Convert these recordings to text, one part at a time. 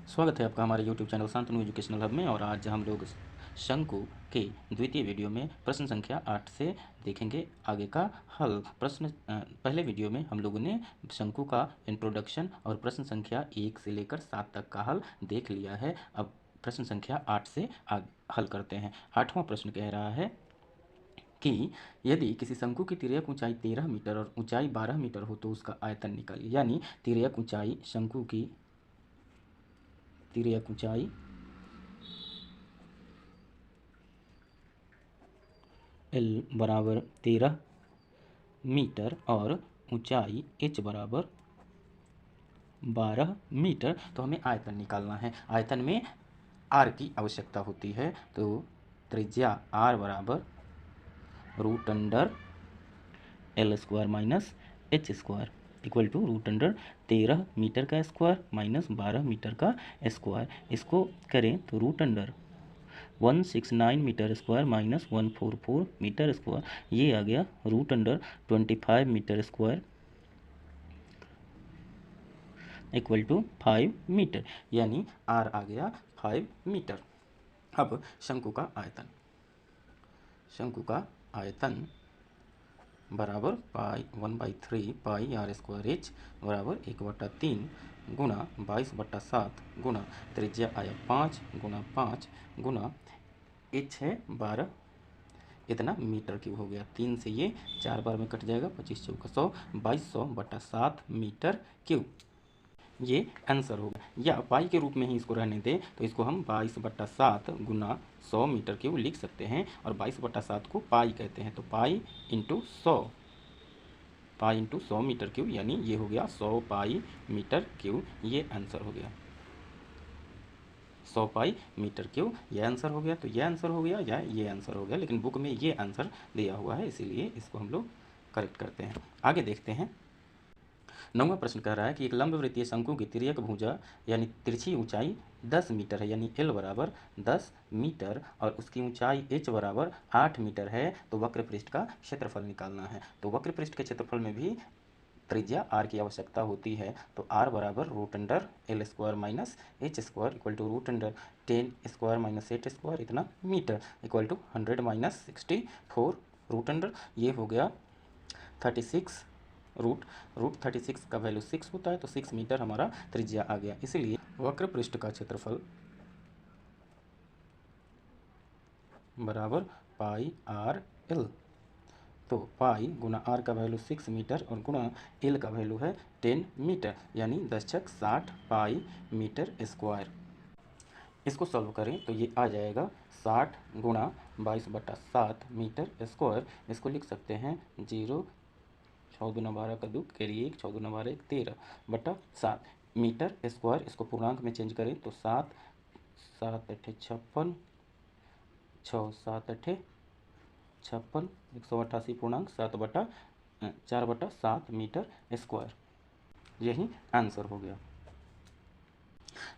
स्वागत है आपका हमारे YouTube channel Shantanu educational hub में। और आज हम लोग शंकु के द्वितीय वीडियो में प्रश्न संख्या 8 से देखेंगे आगे का हल। पहले वीडियो में हम लोगों ने शंकु का इंट्रोडक्शन और प्रश्न संख्या 1 से लेकर 7 तक का हल देख लिया है। अब प्रश्न संख्या 8 से हल करते हैं। 8वां प्रश्न कह रहा है कि यदि किसी शंकु की तिर्यक ऊंचाई 13 मीटर और ऊंचाई 12 मीटर हो तो उसका आयतन निकालिए। यानी तिर्यक ऊंचाई, शंकु की तिर्यक ऊंचाई L बराबर 13 मीटर और ऊंचाई H बराबर 12 मीटर। तो हमें आयतन निकालना है। आयतन में R की आवश्यकता होती है। तो त्रिज्या R बराबर root under L square minus H square equal to root under 13 metre का स्क्वायर माइनस 12 मीटर का स्क्वायर। इसको करें तो root under 169 metre square minus 144 metre square, ये आ गया root under 25 metre square equal to 5 metre, यानी R आ गया 5 मीटर। अब शंकु का आयतन, शंकु का आयतन बराबर पाई 1/3 पाई R स्क्वायर H बराबर 1/3 गुणा 22/7 गुणा त्रिज्या आया 5 गुणा 5 गुणा H है 12, इतना मीटर क्यूब हो गया। 3 से ये 4 बार में कट जाएगा, 25 चौका 100, 2200/7 मीटर क्यूब, ये आंसर होगा। या पाई के रूप में ही इसको रहने दें तो इसको हम 22/7 गुना 100 मीटर क्यूब लिख सकते हैं। और 22/7 को पाई कहते हैं, तो pi into 100, pi into 100 metre cube, यानी ये हो गया 100 पाई मीटर क्यूब, ये आंसर हो गया 100 पाई मीटर क्यूब, ये आंसर हो गया। तो ये आंसर हो गया या ये आंसर हो गया, लेकिन बुक में ये आंसर दिया हुआ है, इसीलिए इसको हम लोग करेक्ट करते हैं। आगे देखते हैं। 9वां प्रश्न कह रहा है कि एक लंब वृत्तीय शंकु की तिर्यक भुजा यानी तिरछी ऊंचाई 10 मीटर है, यानी L बराबर 10 मीटर और उसकी ऊंचाई H बराबर 8 मीटर है, तो वक्र पृष्ठ का क्षेत्रफल निकालना है। तो वक्र पृष्ठ के क्षेत्रफल में भी त्रिज्या R की आवश्यकता होती है। तो R बराबर root under L square minus H square equal to root under 10 square minus 8 square, इतना metre equal to 100 minus 64 root under, ये हो गया 36 रूट 36 का वैल्यू 6 होता है, तो 6 मीटर हमारा त्रिज्या आ गया। इसलिए वक्र पृष्ठ का क्षेत्रफल बराबर पाई आर एल। तो पाई गुना आर का वैल्यू 6 मीटर और गुणा एल का वैल्यू है 10 मीटर, यानी 10 छक 60 पाई मीटर स्क्वायर। इसको सॉल्व करें तो ये आ जाएगा 60 गुणा 22/7 मीटर स्क्वायर। इसको लिख सकते हैं 0, 6 दूना 12 का 2 कैरी 1, 6 दूना 12 1, 13/7 मीटर स्क्वायर। इसको पूर्णांक में चेंज करें तो 7 7 8 56, 6 7 8 56, 188 पूर्णांक 4/7 मीटर स्क्वायर, यही आंसर हो गया।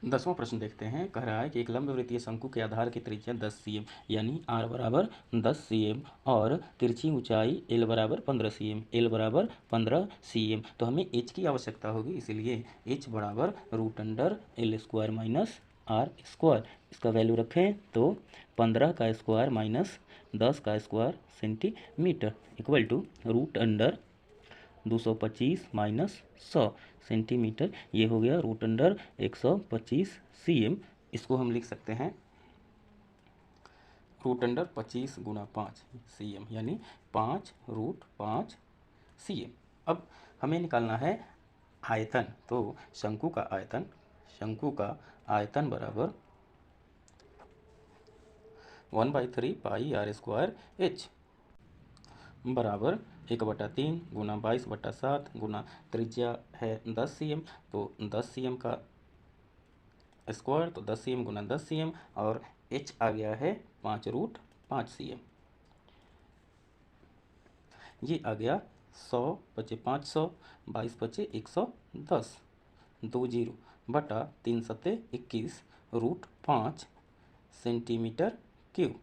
10वां प्रश्न देखते हैं। कह रहा है कि एक लंब वृत्तीय शंकु के आधार की त्रिज्या 10 cm यानी R बराबर 10 cm और तिरछी ऊंचाई L बराबर 15 cm, L बराबर 15 cm। तो हमें H की आवश्यकता होगी, इसलिए H बराबर root under L square minus R square. इसका वैल्यू रखें तो 15 का स्क्वायर माइनस 10 का square centimetre equal to root under 225 minus 100 centimetre, ये हो गया रूट अंडर 125 cm। इसको हम लिख सकते हैं रूट अंडर 25 गुना 5 cm, यानी 5 रूट 5 cm। अब हमें निकालना है आयतन। तो शंकु का आयतन, शंकु का आयतन बराबर 1/3 पाई आर स्क्वायर H बराबर 1/3 गुना 22/7 गुना त्रिज्या है 10 cm, तो 10 cm का स्क्वायर, तो 10 cm गुना 10 cm और H आ गया है 5 रूट 5 cm, ये आ गया 100 बचे 500, 22 बचे 110, 20 बटा 3 सत्ते 21 रूट 5 सेंटीमीटर क्यूब।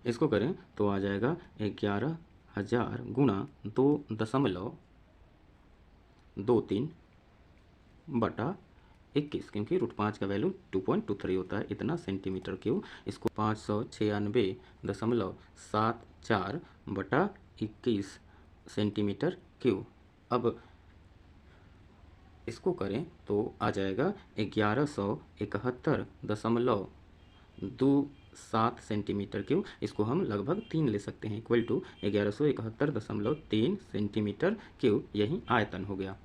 इसको करें तो आ जाएगा 11,000 गुणा 2.23 बटा 21, क्योंकि √5 का वैल्यू 2.23 होता है, इतना सेंटीमीटर क्यूब। इसको 596.74/21 सेंटीमीटर क्यूब। अब इसको करें तो आ जाएगा 1171.27 सेंटीमीटर क्यूब। इसको हम लगभग 3 ले सकते हैं, इक्वल टू 1171.3 सेंटीमीटर क्यूब, यही आयतन हो गया।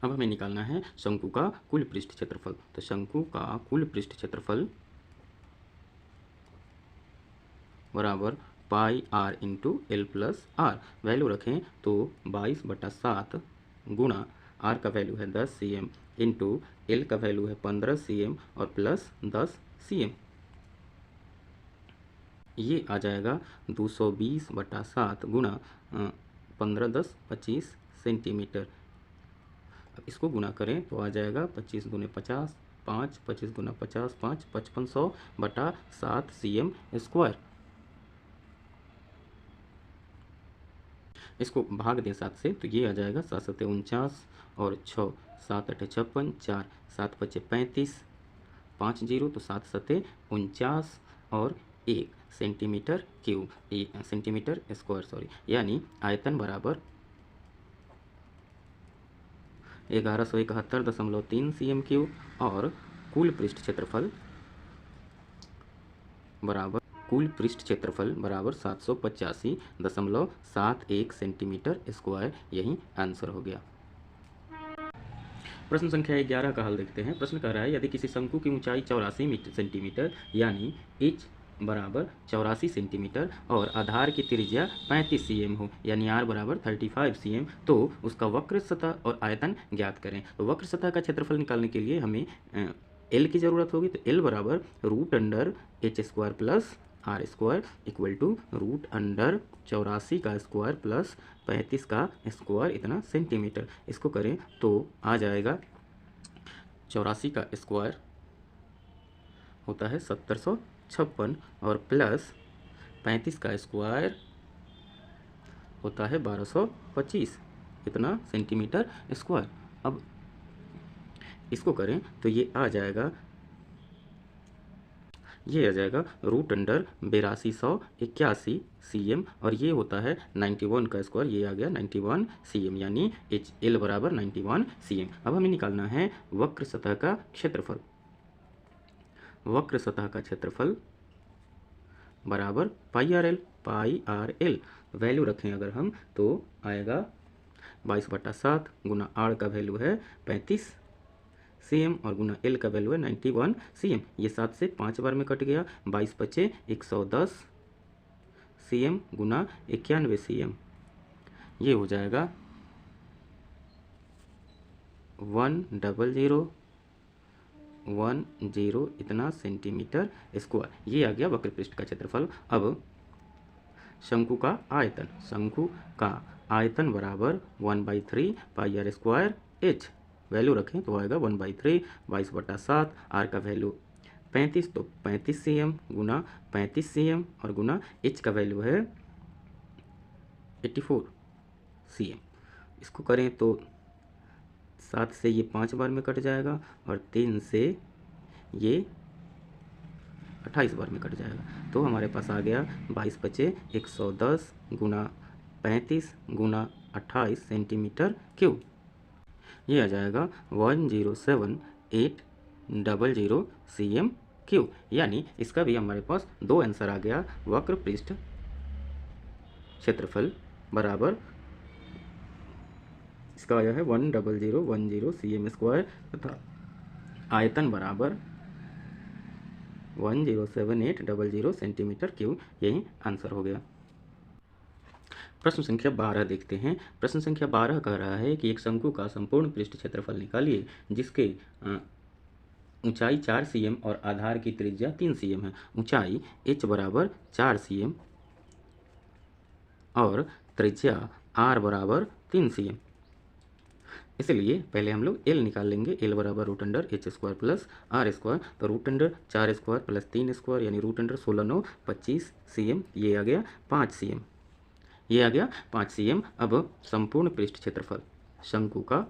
अब हमें निकालना है शंकु का कुल पृष्ठ क्षेत्रफल। तो शंकु का कुल पृष्ठ क्षेत्रफल बराबर pi r into l plus r. Value रखें तो 22/7 गुणा आर का वैल्यू है 10 cm इंटू एल का वैल्यू है 15 cm और प्लस 10 cm। ये आ जाएगा 220/7 गुणा 15 10 25 सेंटीमीटर। अब इसको गुणा करें तो आ जाएगा 25 दूने 50, 5 25 गुना 50 5 5500/7 cm स्क्वायर। इसको भाग दें 7 से तो ये आ जाएगा 7 सत्ते 49 और 6 7 8 56, 4 7 5 35, 5 0 तो 7 सत्ते 49 और 1 centimetre cube, centimetre square sorry, यानी आयतन बराबर 1171.3 cm क्यूब और कुल पृष्ठ क्षेत्रफल बराबर 785.71 सेंटीमीटर स्क्वायर, यही आंसर हो गया। प्रश्न संख्या 11 का हल देखते हैं। प्रश्न कह रहा है यदि किसी शंकु की ऊंचाई 84 सेंटीमीटर यानी h बराबर 84 सेंटीमीटर और आधार की त्रिज्या 35 cm हो यानी r बराबर 35 cm, तो उसका वक्र सतह और आयतन ज्ञात करें। तो वक्र सतह का क्षेत्रफल निकालने के लिए हमें L की ज़रूरत होगी। तो L बराबर √h² plus R square equal to √84 का स्क्वायर प्लस 35 का स्क्वायर, इतना सेंटीमीटर। इसको करें तो आ जाएगा 84 का स्क्वायर होता है 1756 और प्लस 35 का स्क्वायर होता है 1225, इतना सेंटीमीटर स्क्वायर। अब इसको करें तो ये आ जाएगा √8281 cm और ये होता है 91 का स्क्वायर, ये आ गया 91 cm यानी L बराबर 91 cm। अब हमें निकालना है वक्र सतह का क्षेत्रफल। वक्र सतह का क्षेत्रफल बराबर पाई आर एल। वैल्यू रखें अगर हम तो आएगा 22/7 गुना आर का वैल्यू है 35 cm और गुना L का वैल्यू है 91 cm। ये 7 से 5 बार में कट गया, 22 बचे 110 cm गुना 91 cm, ये हो जाएगा 10010 इतना सेंटीमीटर स्क्वायर। ये आ गया वक्र पृष्ठ का क्षेत्रफल। अब शंकु का आयतन। शंकु का आयतन बराबर 1/3 pi r square h। Value रखें तो आएगा 1/3 22/7, आर का वैल्यू 35 तो 35 cm गुना 35 cm और गुना h का वैल्यू है 84 cm। इसको करें तो 7 से ये 5 बार में कट जाएगा और 3 से ये 28 बार में कट जाएगा। तो हमारे पास आ गया 22 बचे 110 गुना 35 गुना 28 सेंटीमीटर क्यूब। ये आ जाएगा 107,800 cm क्यूब, यानी इसका भी हमारे पास दो आंसर आ गया। वक्र पृष्ठ क्षेत्रफल बराबर इसका आया है 10010 cm स्क्वायर तथा आयतन बराबर 107,800 सेंटीमीटर क्यूब, यही आंसर हो गया। प्रश्न संख्या 12 देखते हैं। प्रश्न संख्या 12 कह रहा है कि एक शंकु का संपूर्ण पृष्ठ क्षेत्रफल निकालिए जिसके ऊंचाई 4 cm और आधार की त्रिज्या 3 cm है। ऊंचाई h बराबर 4 cm और त्रिज्या r बराबर 3 cm। इसलिए पहले हम लोग L निकाल लेंगे। L बराबर √h² प्लस आर स्क्वायर, तो √4² प्लस 3 स्क्वायर यानी √16 25 cm, ये आ गया 5 cm, ये आ गया 5 cm। अब संपूर्ण पृष्ठ क्षेत्रफल, शंकु का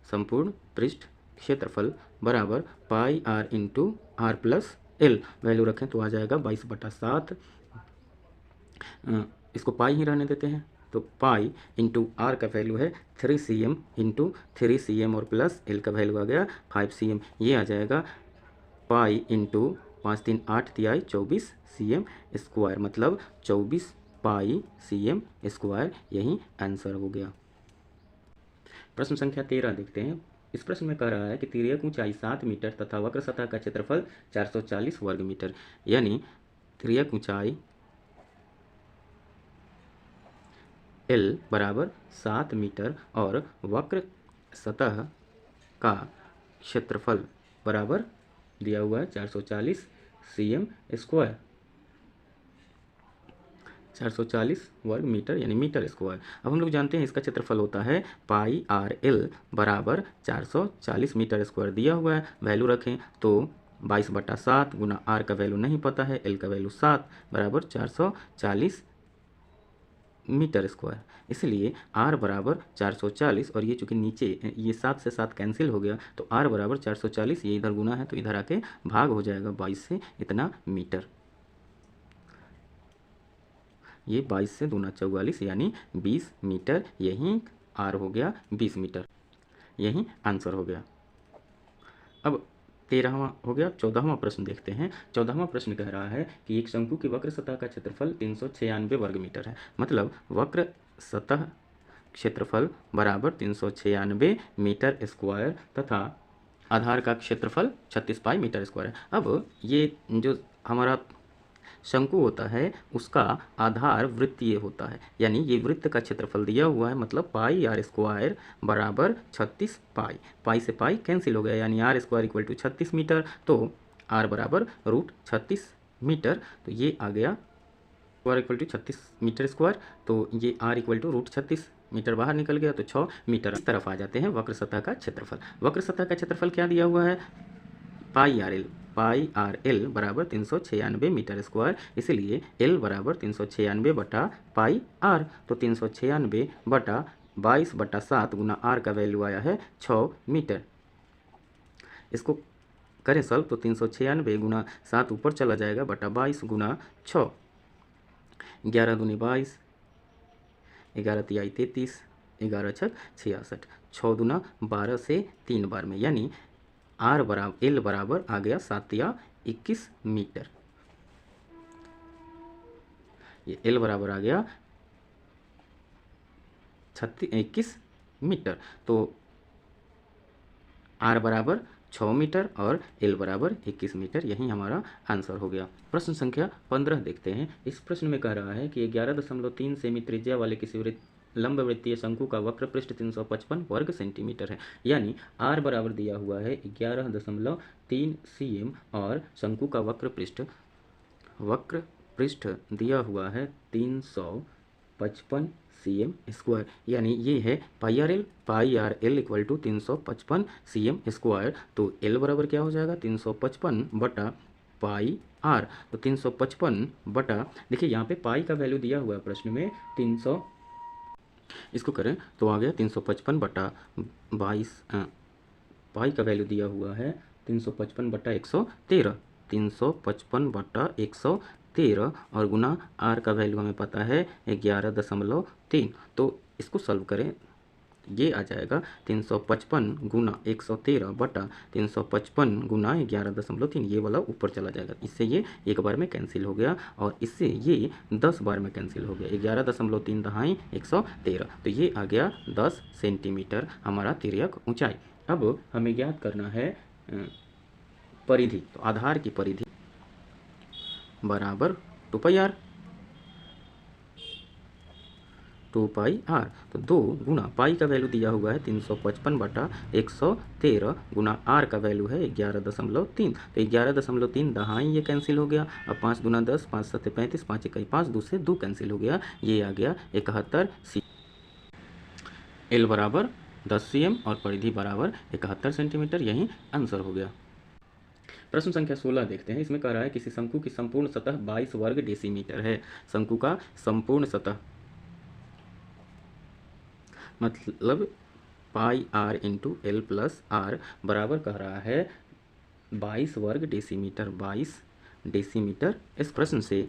संपूर्ण पृष्ठ क्षेत्रफल बराबर pi r into r plus l, value रखें तो आ जाएगा 22/7। इसको पाई ही रहने देते हैं, तो पाई इंटू आर का वैल्यू है 3cm इंटू 3cm और प्लस एल का वैल्यू आ गया 5cm। ये आ जाएगा पाई इंटू 5×3 = 8 24 cm स्क्वायर, मतलब 24 पाई cm स्क्वायर, यही आंसर हो गया। प्रश्न संख्या 13 देखते हैं। इस प्रश्न में कह रहा है कि तिर्यक ऊंचाई 7 मीटर तथा वक्र सतह का क्षेत्रफल 440 वर्ग मीटर, यानी तिर्यक ऊंचाई L बराबर 7 मीटर और वक्र सतह का क्षेत्रफल बराबर दिया हुआ है 440 cm स्क्वायर, 440 वर्ग मीटर यानी मीटर स्क्वायर। अब हम लोग जानते हैं इसका क्षेत्रफल होता है पाई आर एल बराबर 440 मीटर स्क्वायर। दिया हुआ है, वैल्यू रखें तो 22/7 गुना आर का वैल्यू नहीं पता है, एल का वैल्यू 7 बराबर 440 मीटर स्क्वायर। इसलिए r बराबर 440, और ये चूँकि नीचे ये 7 से 7 कैंसिल हो गया, तो r बराबर 440, ये इधर गुना है तो इधर आके भाग हो जाएगा 22 से, इतना मीटर। ये 22 से दूना 44 यानी 20 मीटर, यही r हो गया 20 मीटर, यही आंसर हो गया। अब 13वां हो गया। 14वां प्रश्न देखते हैं। 14वां प्रश्न कह रहा है कि एक शंकु की वक्र सतह का क्षेत्रफल 396 वर्ग मीटर है, मतलब वक्र सतह क्षेत्रफल बराबर 396 मीटर स्क्वायर तथा आधार का क्षेत्रफल 36 पाई मीटर स्क्वायर है। अब ये जो हमारा शंकु होता है उसका आधार वृत्तीय होता है, यानी ये वृत्त का क्षेत्रफल दिया हुआ है, मतलब पाई आर स्क्वायर बराबर 36 पाई, पाई से पाई कैंसिल हो गया, यानी R square equal to 36 metre, तो आर बराबर √36 मीटर, तो ये आ गया square equal to 36 metre square, तो ये आर इक्वल टू √36 मीटर बाहर निकल गया, तो 6 मीटर। इस तरफ आ जाते हैं वक्र सतह का क्षेत्रफल। वक्र सतह का क्षेत्रफल क्या दिया हुआ है, पाई आर एल बराबर 396 मीटर स्क्वायर, इसलिए एल बराबर 396/पाई आर, तो 396/22/7 गुना आर का वैल्यू आया है 6 मीटर। इसको करें सॉल्व तो 396 गुना 7 ऊपर चला जाएगा बटा 22 गुना 6, 11 दूनी 22, 11 तिहाई 33, 11 छक 66, 6 दूना 12 से 3 बार में, यानी आर बराबर एल बराबर आ गया 7×21 मीटर। ये एल बराबर आ गया 21 मीटर, तो आर बराबर 6 मीटर और एल बराबर 21 मीटर, यही हमारा आंसर हो गया। प्रश्न संख्या 15 देखते हैं। इस प्रश्न में कह रहा है कि 11.3 सेमी त्रिज्या वाले किसी लंब वृत्तीय शंकु का वक्र पृष्ठ 355 वर्ग सेंटीमीटर है, यानी r बराबर दिया हुआ है 11.3 cm और शंकु का वक्र पृष्ठ दिया हुआ है 355 cm स्क्वायर, यानी ये है pi r l equal to 355 cm square, तो एल बराबर क्या हो जाएगा 355/पाई आर, तो 355 बटा, देखिए यहाँ पे पाई का वैल्यू दिया हुआ है प्रश्न में 300, इसको करें तो आ गया 355/22, पाई का वैल्यू दिया हुआ है 355/113, 355/113 और गुना आर का वैल्यू हमें पता है 11.3, तो इसको सॉल्व करें, ये आ जाएगा 355 गुना 113 बटा 355 गुना 11.3, ये वाला ऊपर चला जाएगा, इससे ये एक बार में कैंसिल हो गया और इससे ये 10 बार में कैंसिल हो गया, 11.3 दहाई 113, तो ये आ गया 10 सेंटीमीटर हमारा तिर्यक ऊंचाई। अब हमें ज्ञात करना है परिधि, तो आधार की परिधि बराबर 2πr, 2πr, तो 2 गुना पाई का वैल्यू दिया हुआ है 355/113 गुना आर का वैल्यू है 11.3, तो 11.3 दहाई ये कैंसिल हो गया, अब 5 दूना 10, 5 7 35, 5 1 5, 2 से 2 कैंसिल हो गया, ये आ गया 71 cm। एल बराबर 10 cm और परिधि बराबर 71 सेंटीमीटर, यही आंसर हो गया। प्रश्न संख्या 16 देखते हैं। इसमें कह रहा है किसी शंकु की संपूर्ण सतह 22 वर्ग डेसीमीटर है, शंकु का संपूर्ण सतह मतलब pi r into l plus r बराबर कह रहा है 22 वर्ग डेसीमीटर, 22 डेसीमीटर। इस प्रश्न से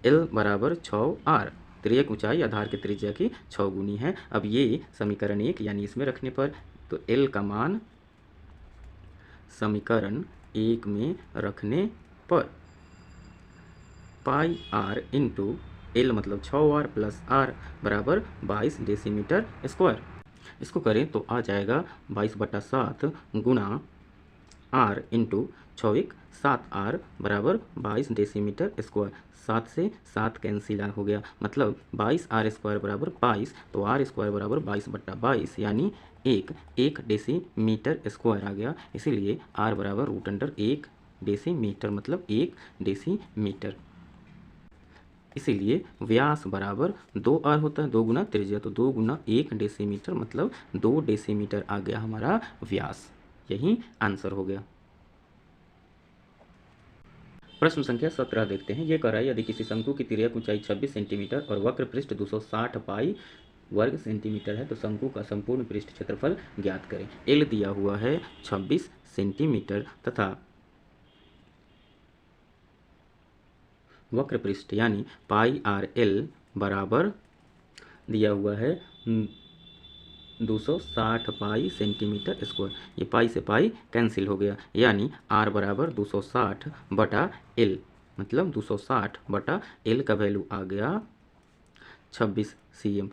एल बराबर 6r, तिर्यक ऊंचाई आधार की त्रिज्या की 6 गुनी है। अब ये समीकरण 1 यानी इसमें रखने पर तो एल का मान समीकरण 1 में रखने पर पाई आर इंटू एल मतलब 6r प्लस आर बराबर 22 डेसीमीटर स्क्वायर। इसको करें तो आ जाएगा 22/7 गुणा आर इंटू 6×7r बराबर 22 डेसीमीटर स्क्वायर। 7 से 7 कैंसिल हो गया, मतलब 22r² बराबर 22, तो r² बराबर 22/22 यानी 1 डेसीमीटर स्क्वायर आ गया। इसीलिए r बराबर √1 डेसीमीटर, मतलब 1 डेसीमीटर। इसीलिए व्यास बराबर 2r होता है, 2 गुना त्रिज्या, तो 2 गुना 1 डेसीमीटर मतलब 2 डेसीमीटर आ गया हमारा व्यास। यही आंसर हो गया। प्रश्न संख्या 17 देखते हैं। ये कह रहा है यदि किसी शंकु की तिर्यक ऊंचाई 26 सेंटीमीटर और वक्र पृष्ठ 260 पाई वर्ग सेंटीमीटर है तो शंकु का संपूर्ण पृष्ठ क्षेत्रफल ज्ञात करें। एल दिया हुआ है 26 सेंटीमीटर तथा वक्र पृष्ठ यानी पाई आर एल बराबर दिया हुआ है 260 पाई सेंटीमीटर स्क्वायर। ये पाई से पाई कैंसिल हो गया, यानी r बराबर 260 बटा एल, मतलब 260 बटा एल का वैल्यू आ गया 26 cm।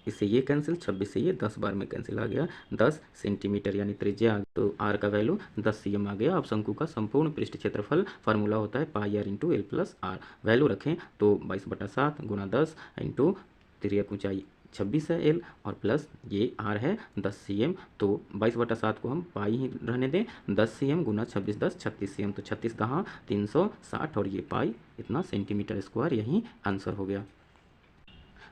इससे ये कैंसिल, 26 से ये 10 बार में कैंसिल आ गया, 10 सेंटीमीटर यानी त्रिज्या, तो r का वैल्यू 10 cm आ गया। अब शंकु का संपूर्ण पृष्ठ क्षेत्रफल फार्मूला होता है pi r into l plus r. Value रखें तो 22/7 गुना 10 इंटू तिर्यक ऊंचाई 26 है एल और प्लस ये आर है 10 cm, तो 22/7 को हम पाई ही रहने दें, 10 cm गुना 26 10 36 cm, तो 36 दहाँ 360 और ये पाई इतना सेंटीमीटर स्क्वायर, यही आंसर हो गया।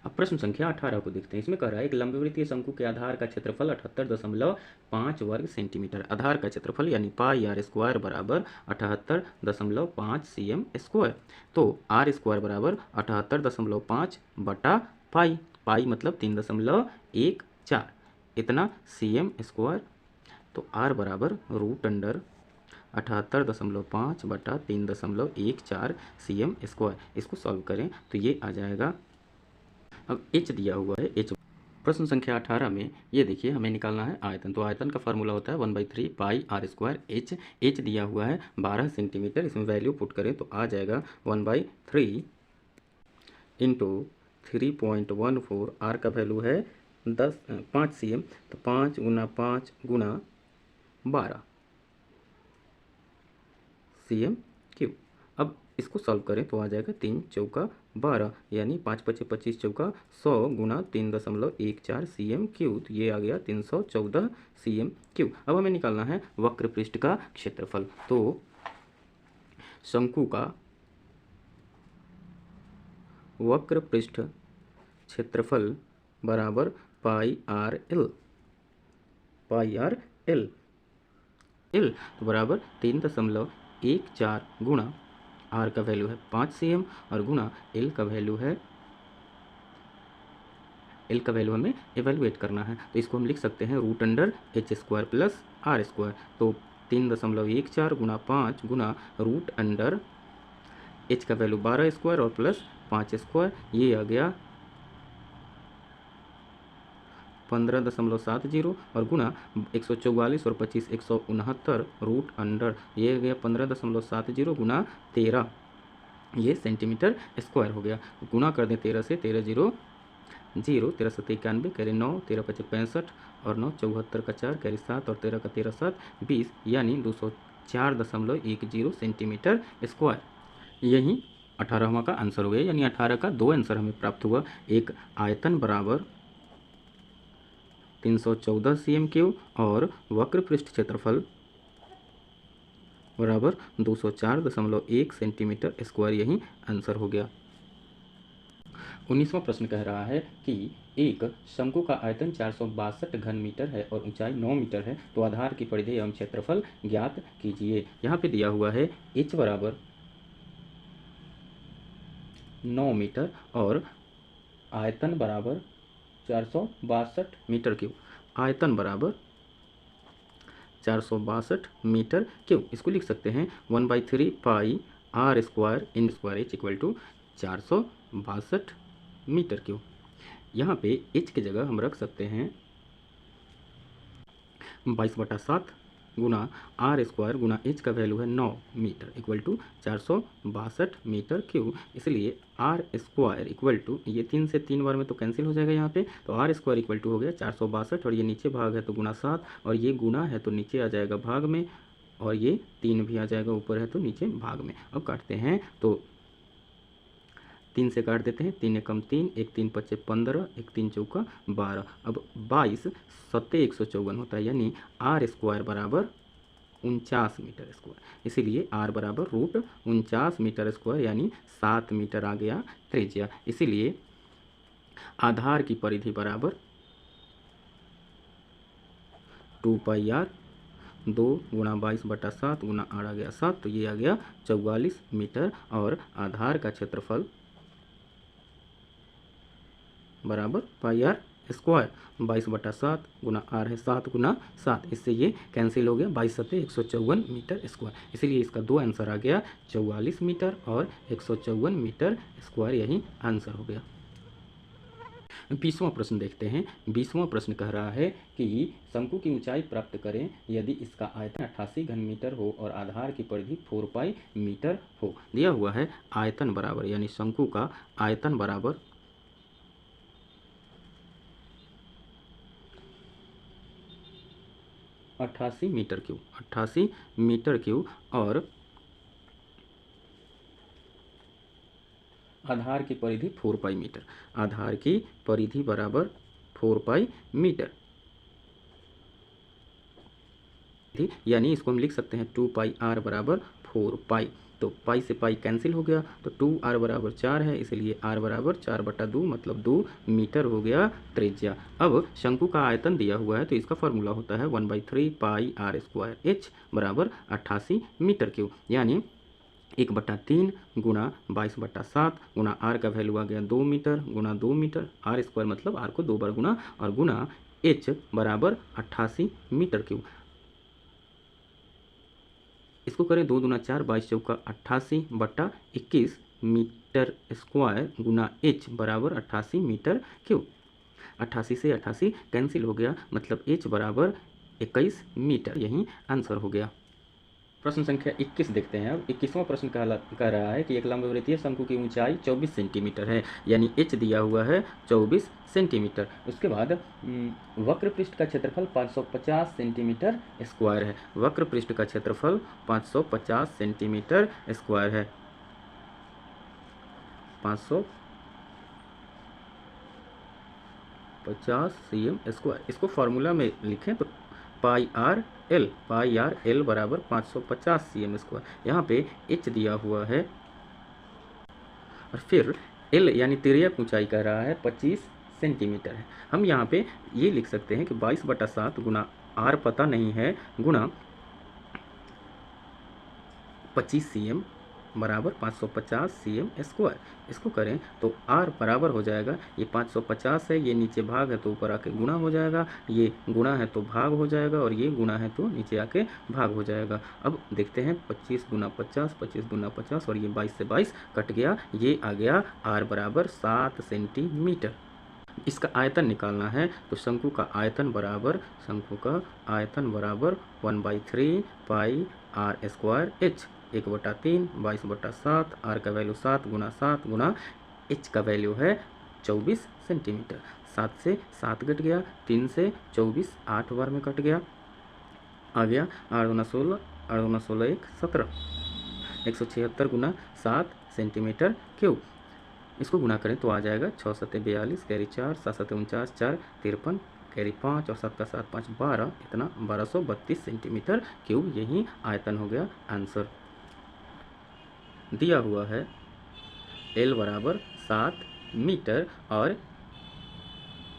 अब प्रश्न संख्या 18 को देखते हैं। इसमें कह रहा है एक लंबवृत्तीय शंकु के आधार का क्षेत्रफल 78.5 वर्ग सेंटीमीटर। आधार का क्षेत्रफल यानी पाई आर स्क्वायर बराबर 78.5 cm स्क्वायर। तो आर स्क्वायर बराबर 78.5 बटा पाई, पाई मतलब 3.14 इतना cm स्क्वायर, तो आर बराबर √78.5 बटा 3.14 cm स्क्वायर। इसको सॉल्व करें तो ये आ जाएगा। अब h दिया हुआ है, h प्रश्न संख्या 18 में ये देखिए हमें निकालना है आयतन, तो आयतन का फार्मूला होता है 1/3 pi r square H. H दिया हुआ है 12 सेंटीमीटर, इसमें वैल्यू पुट करें तो आ जाएगा 1/3 इंटू 3.14, आर का वैल्यू है 5 cm, तो 5 गुना 5 गुना 12 cm क्यूब। अब इसको सॉल्व करें तो आ जाएगा 3 चौका 12 यानी 5 पचे 25 चौका 100 गुना 3.14 cm क्यूब, तो ये आ गया 314 cm क्यूब। अब हमें निकालना है वक्र पृष्ठ का क्षेत्रफल, तो शंकु का वक्र पृष्ठ क्षेत्रफल बराबर पाई आर एल, पाई आर एल, एल तो बराबर 3.14 गुणा आर का वैल्यू है 5 cm और गुणा एल का वैल्यू है, एल का वैल्यू हमें एवेलुएट करना है, तो इसको हम लिख सकते हैं √h² प्लस r²। तो 3.14 गुणा 5 गुणा √h का वैल्यू 12² और प्लस 5², ये आ गया 15.70 और गुणा 144 और 25 169 √, ये गया 15.70 गुना 13, ये सेंटीमीटर स्क्वायर हो गया। गुणा कर दें 13 से, 13 0 0, 13 7 91 कैरी 9, 13 5 65 और 9 74 का 4 कैरी 7 और 13 का 13 7 20, यानी 204.10 सेंटीमीटर स्क्वायर। यही 18वां का आंसर हो गया, यानी 18 का 2 आंसर हमें प्राप्त हुआ। एक आयतन बराबर 314 cm क्यूब और वक्र पृष्ठ क्षेत्रफल बराबर 204.1 सेंटीमीटर स्क्वायर, यही आंसर हो गया। 19वां प्रश्न कह रहा है कि एक शंकु का आयतन 462 घन मीटर है और ऊंचाई 9 मीटर है, तो आधार की परिधि एवं क्षेत्रफल ज्ञात कीजिए। यहाँ पे दिया हुआ है h बराबर 9 मीटर और आयतन बराबर 462 मीटर क्यूब। आयतन बराबर 462 मीटर क्यूब। इसको लिख सकते हैं 1/3 pi r square in square h equal to 462 metre cube. यहाँ पे एच की जगह हम रख सकते हैं 22/7 गुना आर स्क्वायर गुना एच का वैल्यू है 9 metre equal to 462 metre cube. इसलिए आर स्क्वायर इक्वल टू, ये 3 से 3 बार में तो कैंसिल हो जाएगा यहाँ पे, तो आर स्क्वायर इक्वल टू हो गया 462 और ये नीचे भाग है तो गुना 7 और ये गुना है तो नीचे आ जाएगा भाग में और ये 3 भी आ जाएगा, ऊपर है तो नीचे भाग में। अब काटते हैं तो 3 से काट देते हैं, 3 एकम 3, 1 3 5 15, 1 3 चौका 12। अब 22 सत्ते 154 होता है, यानी आर स्क्वायर बराबर 49 मीटर स्क्वायर। इसीलिए आर बराबर रूट 49 मीटर स्क्वायर यानी 7 मीटर आ गया त्रिज्या। इसीलिए आधार की परिधि बराबर 2 पाई आर 2 गुणा 22/7 गुणा आर आ गया 7, तो ये आ गया 44 मीटर और आधार का क्षेत्रफल बराबर पाई आर स्क्वायर 22/7 गुना आर है 7 गुना 7, इससे ये कैंसिल हो गया, 22 सत्ते 154 मीटर स्क्वायर। इसीलिए इसका दो आंसर आ गया 44 मीटर और 154 मीटर स्क्वायर, यही आंसर हो गया। 20वां प्रश्न देखते हैं। 20वां प्रश्न कह रहा है कि शंकु की ऊंचाई प्राप्त करें यदि इसका आयतन 88 घन मीटर हो और आधार की परिधि 4 पाई मीटर हो। दिया हुआ है आयतन बराबर, यानी शंकु का आयतन बराबर 88 मीटर क्यूब, 88 मीटर क्यूब और आधार की परिधि 4 पाई मीटर। आधार की परिधि बराबर 4 पाई मीटर, यानी इसको हम लिख सकते हैं 2 पाई आर बराबर 4 पाई। तो पाई से पाई कैंसिल हो गया तो 2r बराबर 4 है, इसलिए r बराबर 4/2 मतलब 2 मीटर हो गया त्रिज्या। अब शंकु का आयतन दिया हुआ है तो इसका फॉर्मूला होता है 1/3 पाई आर स्क्वायर एच बराबर 88 मीटर क्यूब, यानी 1/3 गुणा 22/7 गुणा आर का वैल्यू आ गया 2 मीटर गुणा 2 मीटर, आर स्क्वायर मतलब आर को 2 बार गुणा और गुणा एच बराबर 88 मीटर क्यूब। इसको करें 2 दूना 4, 22 चौका 88/21 मीटर स्क्वायर गुना एच बराबर 88 मीटर क्यूब। 88 से 88 कैंसिल हो गया मतलब एच बराबर 21 मीटर, यही आंसर हो गया। प्रश्न संख्या 21 देखते हैं। अब 21वां प्रश्न कह रहा है कि एक लंबवृत्तीय शंकु की ऊंचाई 24 सेंटीमीटर है, यानी एच दिया हुआ है 24 सेंटीमीटर। उसके बाद वक्र पृष्ठ का क्षेत्रफल 550 सेंटीमीटर स्क्वायर है। वक्र पृष्ठ का क्षेत्रफल 550 सेंटीमीटर स्क्वायर है। 550 cm स्क्वायर। इसको फॉर्मूला में लिखें तो पाई आर एल बराबर 550 cm स्क्वायर। यहाँ पे एच दिया हुआ है और फिर एल यानी तिर्यक ऊंचाई कह रहा है 25 सेंटीमीटर है। हम यहाँ पे ये लिख सकते हैं कि 22/7 गुना आर पता नहीं है गुणा 25 cm बराबर 550 cm स्क्वायर। इसको करें तो r बराबर हो जाएगा, ये 550 है, ये नीचे भाग है तो ऊपर आके गुणा हो जाएगा, ये गुणा है तो भाग हो जाएगा और ये गुणा है तो नीचे आके भाग हो जाएगा। अब देखते हैं 25 गुना 50, 25 गुना 50 और ये 22 से 22 कट गया, ये आ गया r बराबर 7 सेंटीमीटर। इसका आयतन निकालना है तो शंकु का आयतन बराबर 1/3 pi r square H 1/3 22/7, are का वैल्यू 7 गुना एच का वैल्यू है 24 सेंटीमीटर। 7 से 7 कट गया, 3 से 24 8 बार में कट गया, आ गया 8 गुना 16, 8 गुना 16 1 17, 176 गुना 7 सेंटीमीटर क्यूब। इसको गुना करें तो आ जाएगा 6 सत्ते 42 कैरी 4, 7 सत्ते 49 4 53 कैरी 5 और 7 का 7 5 12, इतना 1232 सेंटीमीटर क्यूब, यही आयतन हो गया आंसर। दिया हुआ है एल बराबर 7 मीटर और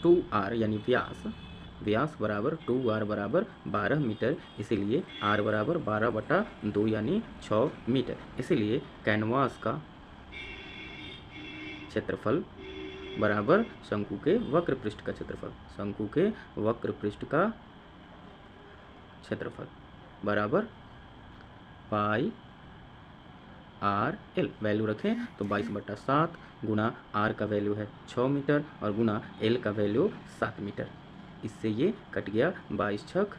2r यानी व्यास बराबर 2r बराबर 12 मीटर, इसीलिए r बराबर 12/2 यानी 6 मीटर। इसीलिए कैनवास का क्षेत्रफल बराबर शंकु के वक्र पृष्ठ का क्षेत्रफल, शंकु के वक्र पृष्ठ का क्षेत्रफल बराबर पाई आर एल। वैल्यू रखें तो 22/7 गुना आर का वैल्यू है 6 मीटर और गुना एल का वैल्यू 7 मीटर। इससे ये कट गया 22 छक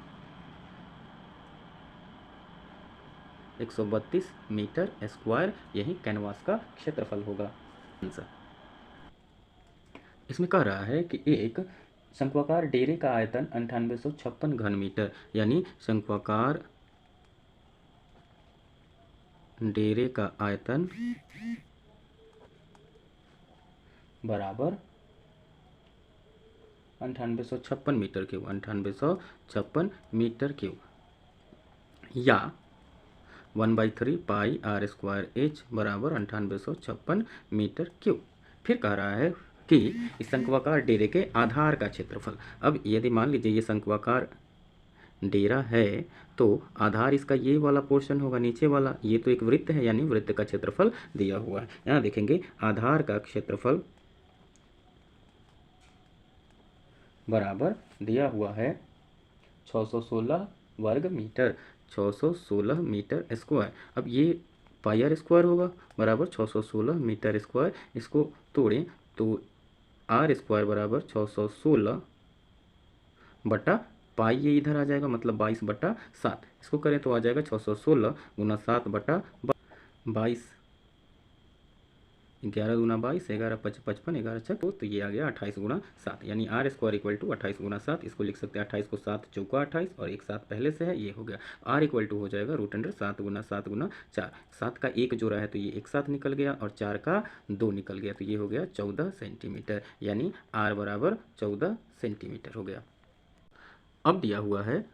132 मीटर स्क्वायर। यही कैनवास का क्षेत्रफल होगा आंसर। इसमें कह रहा है कि एक शंक्वाकार डेरे का आयतन 9856 घन मीटर, यानी शंक्वाकार डेरे का आयतन बराबर 9856 मीटर क्यूब, 9856 मीटर क्यूब, या 1/3 पाई आर स्क्वायर एच बराबर 9856 मीटर क्यूब। फिर कह रहा है कि इस शंक्वाकार डेरे के आधार का क्षेत्रफल। अब यदि मान लीजिए ये शंक्वाकार डेरा है तो आधार इसका ये वाला पोर्शन होगा, नीचे वाला। ये तो एक वृत्त है, यानी वृत्त का क्षेत्रफल दिया हुआ है। यहाँ देखेंगे आधार का क्षेत्रफल बराबर दिया हुआ है 616 वर्ग मीटर, 616 मीटर स्क्वायर। अब ये पाई आर स्क्वायर होगा बराबर 616 मीटर स्क्वायर। इसको तोड़ें तो आर स्क्वायर बराबर 616 बटा पाई, ये इधर आ जाएगा, मतलब 22/7। इसको करें तो आ जाएगा 616 गुना 7 बटा 22, 11 दूना 22, 11 5 55, 11 6 तो ये आ गया 28 गुना 7, यानी आर स्क्वायर इक्वल टू 28 गुना 7। इसको लिख सकते हैं 28 को 7 चौका 28 और एक 7 पहले से है, ये हो गया। आर इक्वल टू हो जाएगा √7 गुना 7 गुना 4। 7 का 1 जोड़ा है तो ये एक साथ निकल गया और 4 का 2 निकल गया, तो ये हो गया 14 सेंटीमीटर, यानी आर बराबर 14 सेंटीमीटर हो गया। अब दिया हुआ है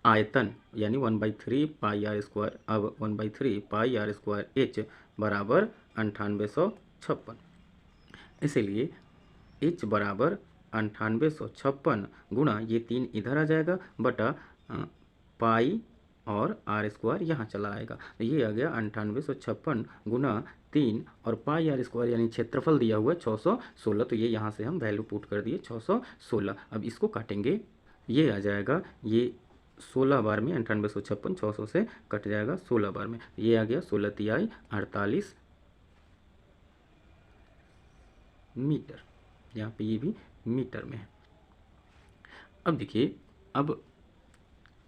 आयतन, यानी 1/3 पाई आर स्क्वायर। अब 1/3 पाई आर स्क्वायर एच बराबर 9856, इसीलिए एच बराबर 9856 गुणा ये 3 इधर आ जाएगा बटा पाई और आर स्क्वायर यहाँ चला आएगा, तो ये आ गया 9856 गुना 3 और पाई आर स्क्वायर, यानी क्षेत्रफल दिया हुआ है 616, तो ये यहाँ से हम वैल्यू पुट कर दिए 616। अब इसको काटेंगे, ये आ जाएगा, ये 16 बार में 9856 600 से कट जाएगा 16 बार में, ये आ गया 16 तिहाई 48 मीटर। यहाँ पे ये भी मीटर में है। अब देखिए, अब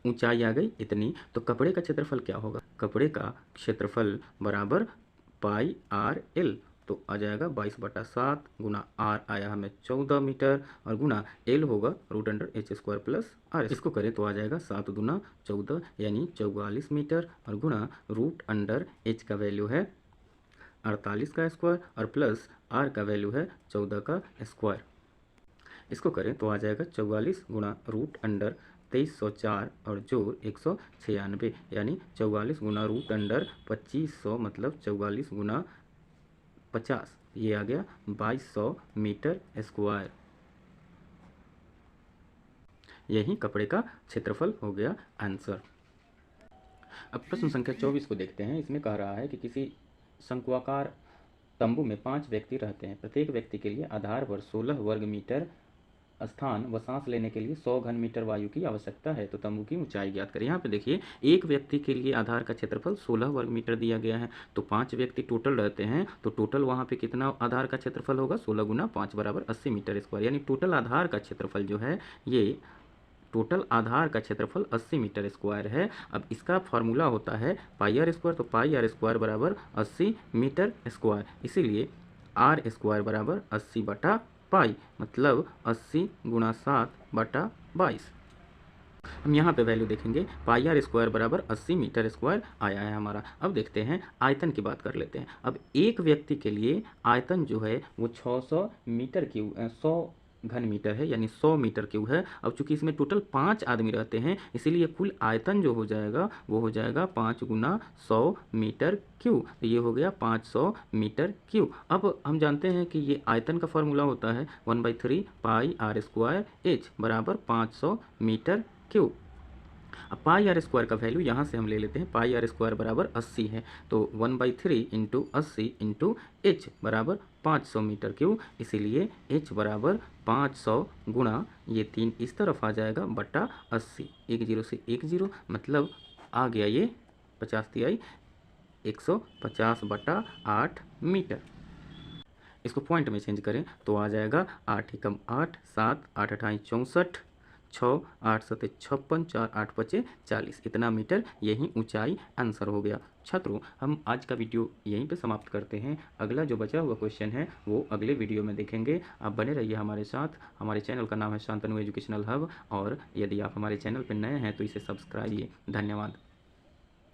ऊंचाई आ गई इतनी, तो कपड़े का क्षेत्रफल क्या होगा? कपड़े का क्षेत्रफल बराबर पाई आर एल, तो आ जाएगा 22/7 गुना आर आया हमें 14 मीटर और गुना एल होगा √h² प्लस आर। इसको करें तो आ जाएगा 7 दूना 14, यानी 44 मीटर और गुना √h का वैल्यू है 48 का स्क्वायर और प्लस आर का वैल्यू है 14 का स्क्वायर। इसको करें तो आ जाएगा 44 गुना √2304 और जोड़ 196, यानी 44 गुना √2500 मतलब 44 गुना 50, ये आ गया 2200 मीटर स्क्वायर। यही कपड़े का क्षेत्रफल हो गया आंसर। अब प्रश्न संख्या 24 को देखते हैं। इसमें कह रहा है कि किसी शंक्वाकार तंबू में 5 व्यक्ति रहते हैं। प्रत्येक व्यक्ति के लिए आधार पर 16 वर्ग मीटर स्थान व सांस लेने के लिए 100 घन मीटर वायु की आवश्यकता है, तो तंबू की ऊंचाई ज्ञात करें। यहाँ पे देखिए, एक व्यक्ति के लिए आधार का क्षेत्रफल 16 वर्ग मीटर दिया गया है, तो 5 व्यक्ति टोटल रहते हैं, तो टोटल वहाँ पे कितना आधार का क्षेत्रफल होगा? 16 गुना 5 बराबर 80 मीटर स्क्वायर, यानी टोटल आधार का क्षेत्रफल जो है, ये टोटल आधार का क्षेत्रफल 80 मीटर स्क्वायर है। अब इसका फॉर्मूला होता है पाई आर स्क्वायर, तो पाई आर स्क्वायर बराबर 80 मीटर स्क्वायर, इसीलिए आर स्क्वायर बराबर 80 बटा पाई, मतलब 80 गुना 7 बटा 22। हम यहाँ पे वैल्यू देखेंगे, पाई आर स्क्वायर बराबर 80 मीटर स्क्वायर आया है हमारा। अब देखते हैं आयतन की बात कर लेते हैं। अब एक व्यक्ति के लिए आयतन जो है वो 600 मीटर क्यूब 100 घन मीटर है, यानी 100 मीटर क्यूब है। अब चूंकि इसमें टोटल 5 आदमी रहते हैं, इसीलिए कुल आयतन जो हो जाएगा वो हो जाएगा 5 गुना 100 मीटर क्यूब, तो ये हो गया 500 मीटर क्यूब। अब हम जानते हैं कि ये आयतन का फॉर्मूला होता है 1/3 पाई आर स्क्वायर एच बराबर 500 मीटर क्यूब। अब पाई आर स्क्वायर का वैल्यू यहाँ से हम ले लेते हैं, पाई आर स्क्वायर बराबर 80 है, तो 1/3 इंटू 80 इंटू एच बराबर 500 मीटर क्यूब, इसीलिए एच बराबर 500 गुणा ये 3 इस तरफ आ जाएगा बटा 80, 10 से 10 मतलब आ गया ये 50 तिहाई 150 बटा 8 मीटर। इसको पॉइंट में चेंज करें तो आ जाएगा 8 एकम 8, 7 8 अठाई 64, 6 8 सते 56, 4 8 पचे 40, इतना मीटर यही ऊंचाई आंसर हो गया। छात्रों हम आज का वीडियो यहीं पे समाप्त करते हैं, अगला जो बचा हुआ क्वेश्चन है वो अगले वीडियो में देखेंगे। आप बने रहिए हमारे साथ, हमारे चैनल का नाम है शांतनु एजुकेशनल हब, और यदि आप हमारे चैनल पर नए हैं तो इसे सब्सक्राइब कीजिए। धन्यवाद।